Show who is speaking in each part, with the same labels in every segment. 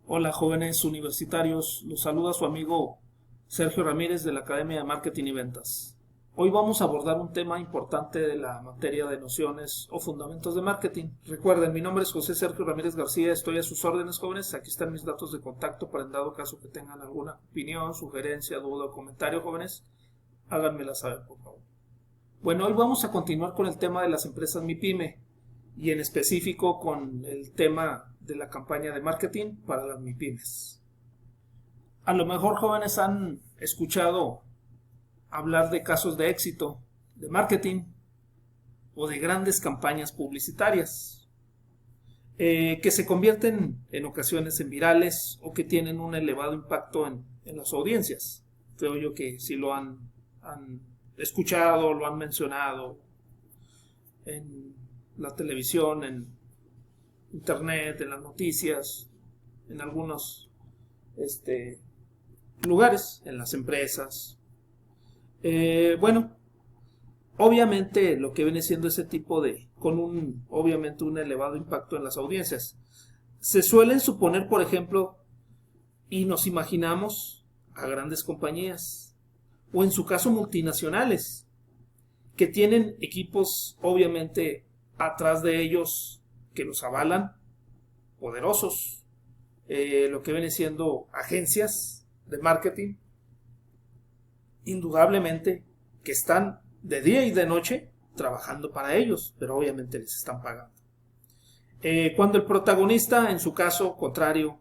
Speaker 1: Hola jóvenes universitarios, los saluda su amigo Sergio Ramírez de la Academia de Marketing y Ventas. Hoy vamos a abordar un tema importante de la materia de nociones o fundamentos de marketing. Recuerden, mi nombre es José Sergio Ramírez García, estoy a sus órdenes jóvenes, aquí están mis datos de contacto para en dado caso que tengan alguna opinión, sugerencia, duda o comentario jóvenes, háganmela saber por favor. Bueno, hoy vamos a continuar con el tema de las empresas MIPYME y en específico con el tema de la campaña de marketing para las MIPYMES. A lo mejor jóvenes han escuchado hablar de casos de éxito de marketing o de grandes campañas publicitarias que se convierten en ocasiones en virales o que tienen un elevado impacto en las audiencias. Creo yo que sí lo han escuchado, lo han mencionado en la televisión, en internet, en las noticias, en algunos lugares, en las empresas. Bueno, obviamente lo que viene siendo ese tipo de, obviamente un elevado impacto en las audiencias. Se suelen suponer, por ejemplo, y nos imaginamos a grandes compañías, o en su caso multinacionales, que tienen equipos obviamente atrás de ellos que los avalan, poderosos, lo que viene siendo agencias de marketing, indudablemente que están de día y de noche trabajando para ellos, pero obviamente les están pagando. Cuando el protagonista, en su caso contrario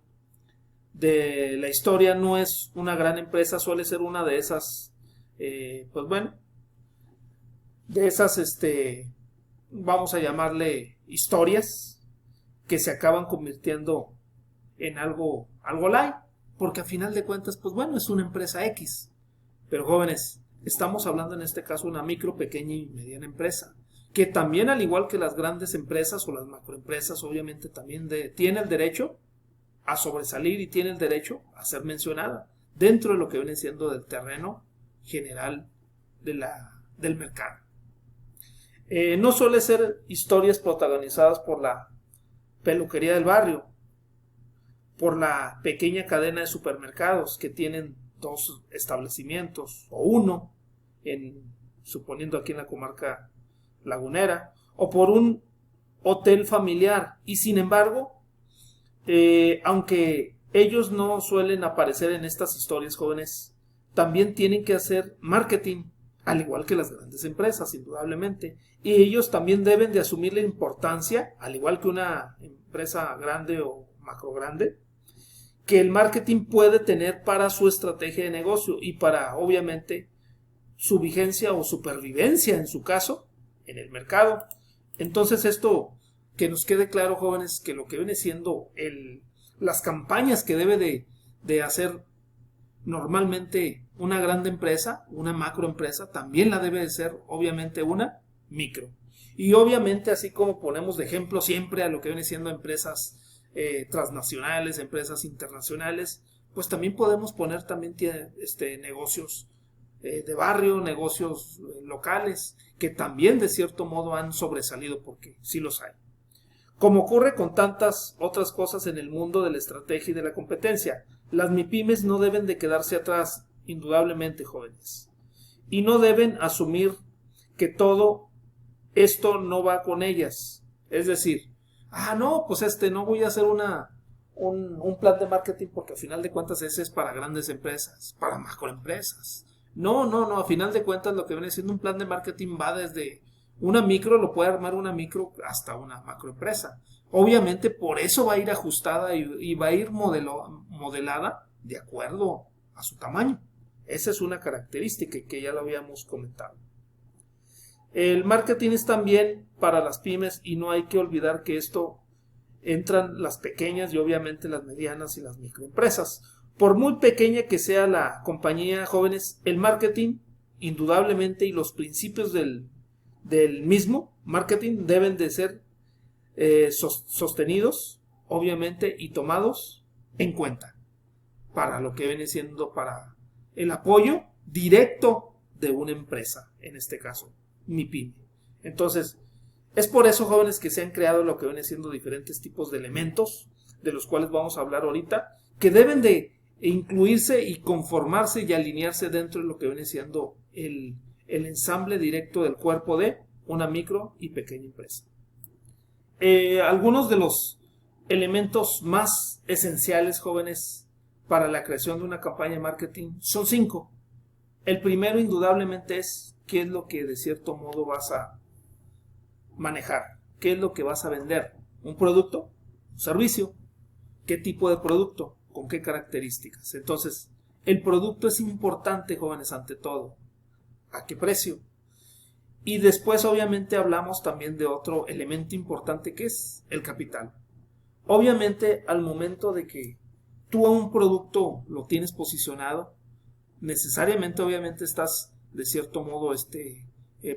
Speaker 1: de la historia, no es una gran empresa, suele ser una de esas, pues bueno, de esas, vamos a llamarle historias que se acaban convirtiendo en algo light, porque a final de cuentas, pues bueno, es una empresa X. Pero jóvenes, estamos hablando en este caso de una micro, pequeña y mediana empresa, que también al igual que las grandes empresas o las macroempresas, obviamente también tiene el derecho a sobresalir y tiene el derecho a ser mencionada dentro de lo que viene siendo del terreno general del mercado. No suele ser historias protagonizadas por la peluquería del barrio, por la pequeña cadena de supermercados que tienen dos establecimientos o uno, suponiendo aquí en la comarca lagunera, o por un hotel familiar. Y sin embargo, aunque ellos no suelen aparecer en estas historias jóvenes, también tienen que hacer marketing, al igual que las grandes empresas, indudablemente. Y ellos también deben de asumir la importancia, al igual que una empresa grande o macro grande, que el marketing puede tener para su estrategia de negocio y para, obviamente, su vigencia o supervivencia, en su caso, en el mercado. Entonces esto, que nos quede claro, jóvenes, que lo que viene siendo las campañas que debe de hacer normalmente una grande empresa, una macroempresa, también la debe de ser, obviamente, una micro. Y obviamente, así como ponemos de ejemplo siempre a lo que viene siendo empresas transnacionales, empresas internacionales, pues también podemos poner también negocios de barrio, negocios locales, que también de cierto modo han sobresalido, porque sí los hay. Como ocurre con tantas otras cosas en el mundo de la estrategia y de la competencia, las MIPYMES no deben de quedarse atrás, indudablemente, jóvenes. Y no deben asumir que todo esto no va con ellas. Es decir, no, pues no voy a hacer un plan de marketing porque al final de cuentas ese es para grandes empresas, para macroempresas. No, a final de cuentas lo que viene siendo un plan de marketing va desde una micro, lo puede armar una micro hasta una macroempresa. Obviamente por eso va a ir ajustada y va a ir modelada de acuerdo a su tamaño. Esa es una característica que ya lo habíamos comentado. El marketing es también para las pymes y no hay que olvidar que esto entran las pequeñas y obviamente las medianas y las microempresas. Por muy pequeña que sea la compañía, jóvenes, el marketing indudablemente y los principios del mismo marketing deben de ser sostenidos obviamente y tomados en cuenta para lo que viene siendo para el apoyo directo de una empresa, en este caso MIPYME. Entonces, es por eso, jóvenes, que se han creado lo que viene siendo diferentes tipos de elementos de los cuales vamos a hablar ahorita, que deben de incluirse y conformarse y alinearse dentro de lo que viene siendo el ensamble directo del cuerpo de una micro y pequeña empresa. Algunos de los elementos más esenciales, jóvenes, para la creación de una campaña de marketing son 5. El primero, indudablemente, es qué es lo que de cierto modo vas a manejar, qué es lo que vas a vender. ¿Un producto? ¿Un servicio? ¿Qué tipo de producto? ¿Con qué características? Entonces, el producto es importante, jóvenes, ante todo. ¿A qué precio? Y después, obviamente, hablamos también de otro elemento importante que es el capital. Obviamente, al momento de que tú a un producto lo tienes posicionado, necesariamente, obviamente, estás de cierto modo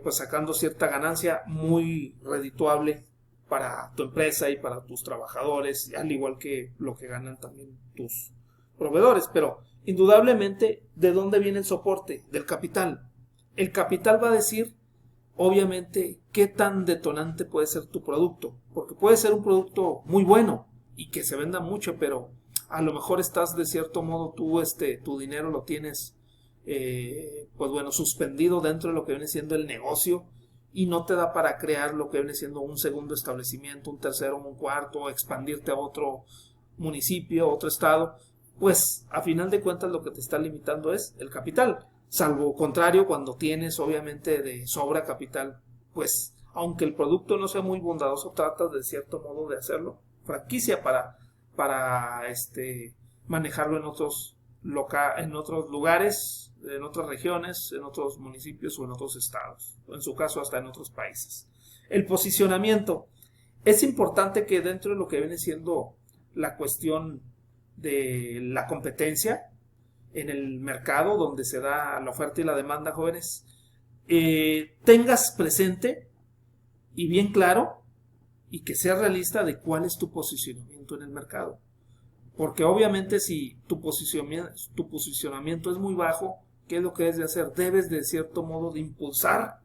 Speaker 1: pues sacando cierta ganancia muy redituable para tu empresa y para tus trabajadores, al igual que lo que ganan también tus proveedores. Pero indudablemente, ¿de dónde viene el soporte? Del capital. El capital va a decir, obviamente, qué tan detonante puede ser tu producto, porque puede ser un producto muy bueno y que se venda mucho, pero a lo mejor estás de cierto modo tú tu dinero lo tienes pues bueno, suspendido dentro de lo que viene siendo el negocio y no te da para crear lo que viene siendo un segundo establecimiento, un tercero, un cuarto, expandirte a otro municipio, otro estado. Pues a final de cuentas lo que te está limitando es el capital, salvo contrario cuando tienes obviamente de sobra capital, pues aunque el producto no sea muy bondadoso, tratas de cierto modo de hacerlo franquicia para manejarlo en otros lugares, en otras regiones, en otros municipios o en otros estados, o en su caso hasta en otros países. El posicionamiento. Es importante que dentro de lo que viene siendo la cuestión de la competencia en el mercado donde se da la oferta y la demanda, jóvenes, tengas presente y bien claro y que sea realista de cuál es tu posicionamiento en el mercado. Porque obviamente si tu posicionamiento es muy bajo, ¿qué es lo que debes de hacer? Debes de cierto modo de impulsar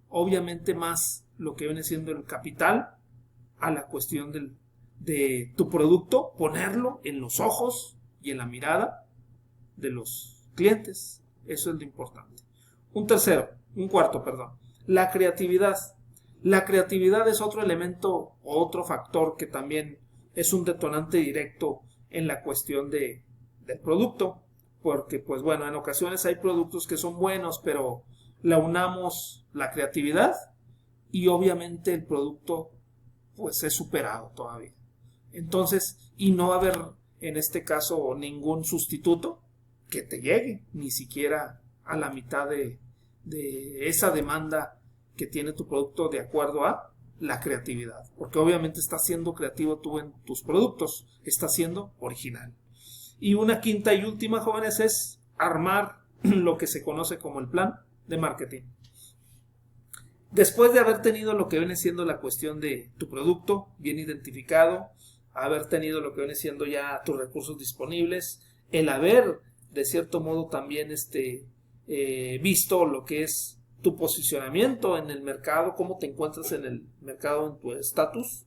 Speaker 1: obviamente más lo que viene siendo el capital a la cuestión de tu producto, ponerlo en los ojos y en la mirada de los clientes. Eso es lo importante. Un cuarto, la creatividad. La creatividad es otro elemento o otro factor que también es un detonante directo en la cuestión del producto, porque pues bueno, en ocasiones hay productos que son buenos, pero le unamos la creatividad y obviamente el producto pues es superado todavía. Entonces, y no va a haber en este caso ningún sustituto que te llegue, ni siquiera a la mitad de esa demanda que tiene tu producto de acuerdo a la creatividad, porque obviamente estás siendo creativo tú en tus productos, estás siendo original. Y una quinta y última, jóvenes, es armar lo que se conoce como el plan de marketing. Después de haber tenido lo que viene siendo la cuestión de tu producto bien identificado, haber tenido lo que viene siendo ya tus recursos disponibles, el haber de cierto modo también visto lo que es tu posicionamiento en el mercado, cómo te encuentras en el mercado, en tu estatus,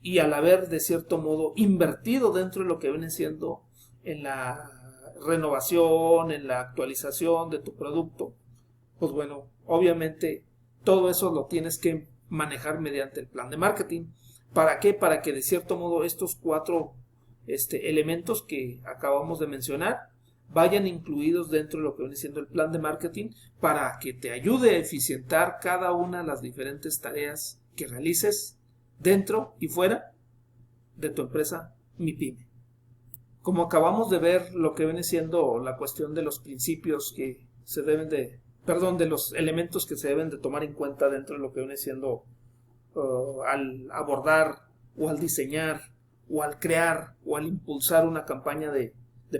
Speaker 1: y al haber de cierto modo invertido dentro de lo que viene siendo en la renovación, en la actualización de tu producto, pues bueno, obviamente todo eso lo tienes que manejar mediante el plan de marketing. ¿Para qué? Para que de cierto modo estos 4 elementos que acabamos de mencionar vayan incluidos dentro de lo que viene siendo el plan de marketing para que te ayude a eficientar cada una de las diferentes tareas que realices dentro y fuera de tu empresa MIPYME. Como acabamos de ver lo que viene siendo la cuestión de los principios que se deben de los elementos que se deben de tomar en cuenta dentro de lo que viene siendo al abordar o al diseñar o al crear o al impulsar una campaña de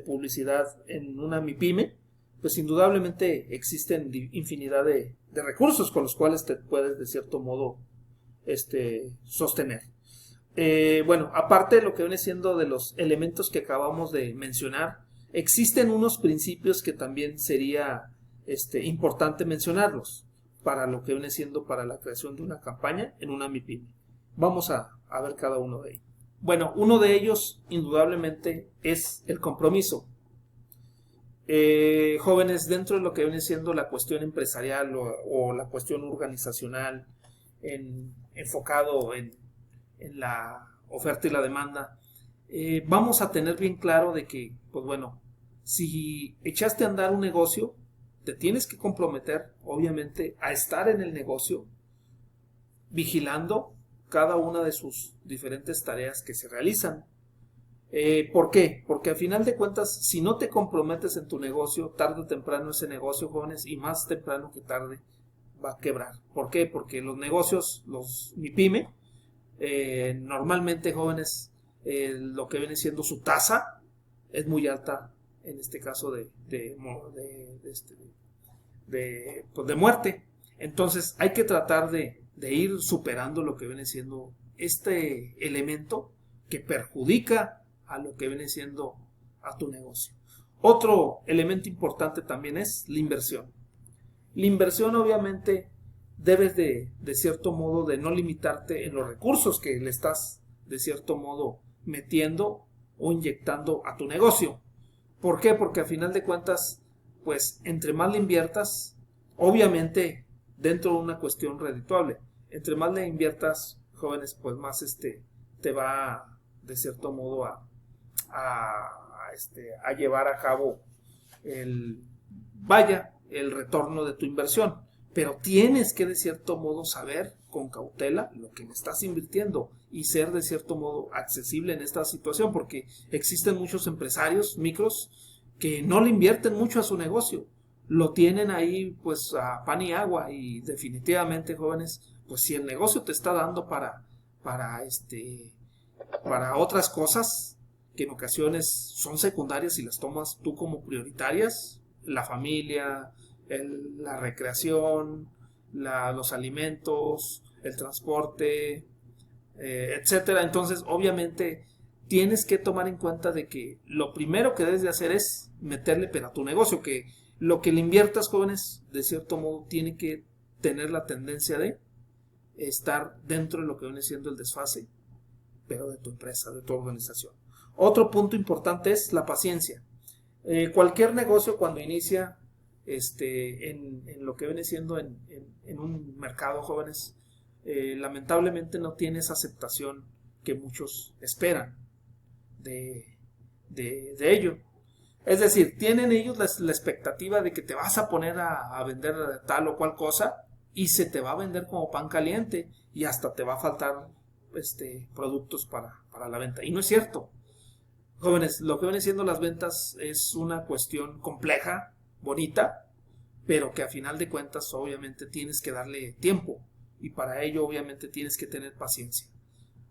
Speaker 1: publicidad en una MIPYME, pues indudablemente existen infinidad de recursos con los cuales te puedes de cierto modo sostener. Bueno, aparte de lo que viene siendo de los elementos que acabamos de mencionar, existen unos principios que también sería importante mencionarlos para lo que viene siendo para la creación de una campaña en una MIPYME. Vamos a ver cada uno de ellos. Bueno, uno de ellos indudablemente es el compromiso. Jóvenes, dentro de lo que viene siendo la cuestión empresarial o la cuestión organizacional, enfocado en la oferta y la demanda, vamos a tener bien claro de que, pues bueno, si echaste a andar un negocio, te tienes que comprometer, obviamente, a estar en el negocio, vigilando cada una de sus diferentes tareas que se realizan. ¿Por qué? Porque al final de cuentas, si no te comprometes en tu negocio, tarde o temprano ese negocio, jóvenes, y más temprano que tarde, va a quebrar. ¿Por qué? Porque los negocios, mi pyme, normalmente, jóvenes, lo que viene siendo su tasa es muy alta, en este caso pues de muerte. Entonces hay que tratar de ir superando lo que viene siendo este elemento que perjudica a lo que viene siendo a tu negocio. Otro elemento importante también es la inversión. La inversión, obviamente, debes de cierto modo de no limitarte en los recursos que le estás de cierto modo metiendo o inyectando a tu negocio. ¿Por qué? Porque a final de cuentas, pues entre más le inviertas, obviamente dentro de una cuestión redituable, entre más le inviertas, jóvenes, pues más te va de cierto modo a llevar a cabo el retorno de tu inversión. Pero tienes que de cierto modo saber con cautela lo que estás invirtiendo y ser de cierto modo accesible en esta situación, porque existen muchos empresarios micros que no le invierten mucho a su negocio, lo tienen ahí pues a pan y agua, y definitivamente, jóvenes, pues si el negocio te está dando para otras cosas que en ocasiones son secundarias y las tomas tú como prioritarias, la familia, la recreación, los alimentos, el transporte, etcétera. Entonces, obviamente, tienes que tomar en cuenta de que lo primero que debes de hacer es meterle pero a tu negocio, que lo que le inviertas, jóvenes, de cierto modo tiene que tener la tendencia de estar dentro de lo que viene siendo el desfase, pero de tu empresa, de tu organización. Otro punto importante es la paciencia. Cualquier negocio cuando inicia en lo que viene siendo en un mercado, jóvenes, lamentablemente no tiene esa aceptación que muchos esperan de ello. Es decir, tienen ellos la expectativa de que te vas a poner a vender tal o cual cosa y se te va a vender como pan caliente y hasta te va a faltar productos para la venta. Y no es cierto. Jóvenes, lo que vienen siendo las ventas es una cuestión compleja, bonita, pero que a final de cuentas obviamente tienes que darle tiempo, y para ello obviamente tienes que tener paciencia.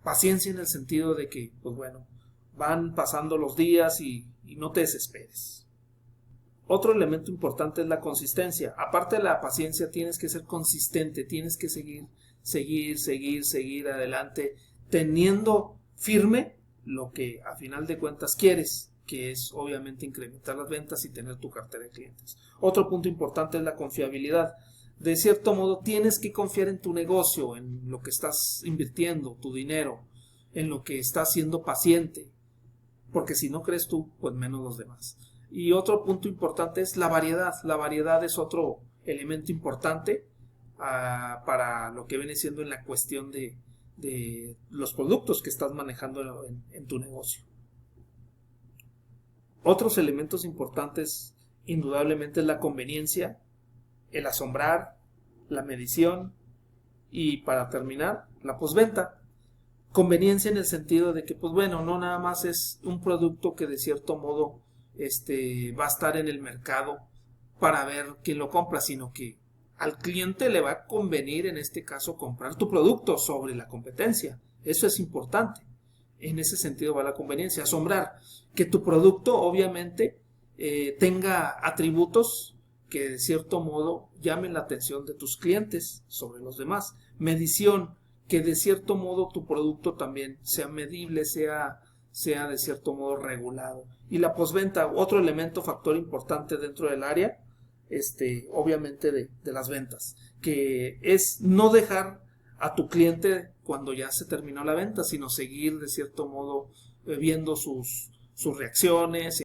Speaker 1: Paciencia en el sentido de que, pues bueno, van pasando los días y no te desesperes. Otro elemento importante es la consistencia. Aparte de la paciencia, tienes que ser consistente, tienes que seguir adelante, teniendo firme lo que a final de cuentas quieres, que es obviamente incrementar las ventas y tener tu cartera de clientes. Otro punto importante es la confiabilidad. De cierto modo tienes que confiar en tu negocio, en lo que estás invirtiendo, tu dinero, en lo que estás siendo paciente, porque si no crees tú, pues menos los demás. Y otro punto importante es la variedad. La variedad es otro elemento importante para lo que viene siendo en la cuestión de los productos que estás manejando en tu negocio. Otros elementos importantes indudablemente es la conveniencia, el asombrar, la medición y, para terminar, la postventa. Conveniencia en el sentido de que, pues bueno, no nada más es un producto que de cierto modo va a estar en el mercado para ver quién lo compra, sino que al cliente le va a convenir, en este caso, comprar tu producto sobre la competencia. Eso es importante. En ese sentido va la conveniencia. Asombrar, que tu producto obviamente tenga atributos que de cierto modo llamen la atención de tus clientes sobre los demás. Medición, que de cierto modo tu producto también sea medible, sea de cierto modo regulado. Y la postventa, otro elemento, factor importante dentro del área obviamente de las ventas, que es no dejar a tu cliente cuando ya se terminó la venta, sino seguir de cierto modo viendo sus reacciones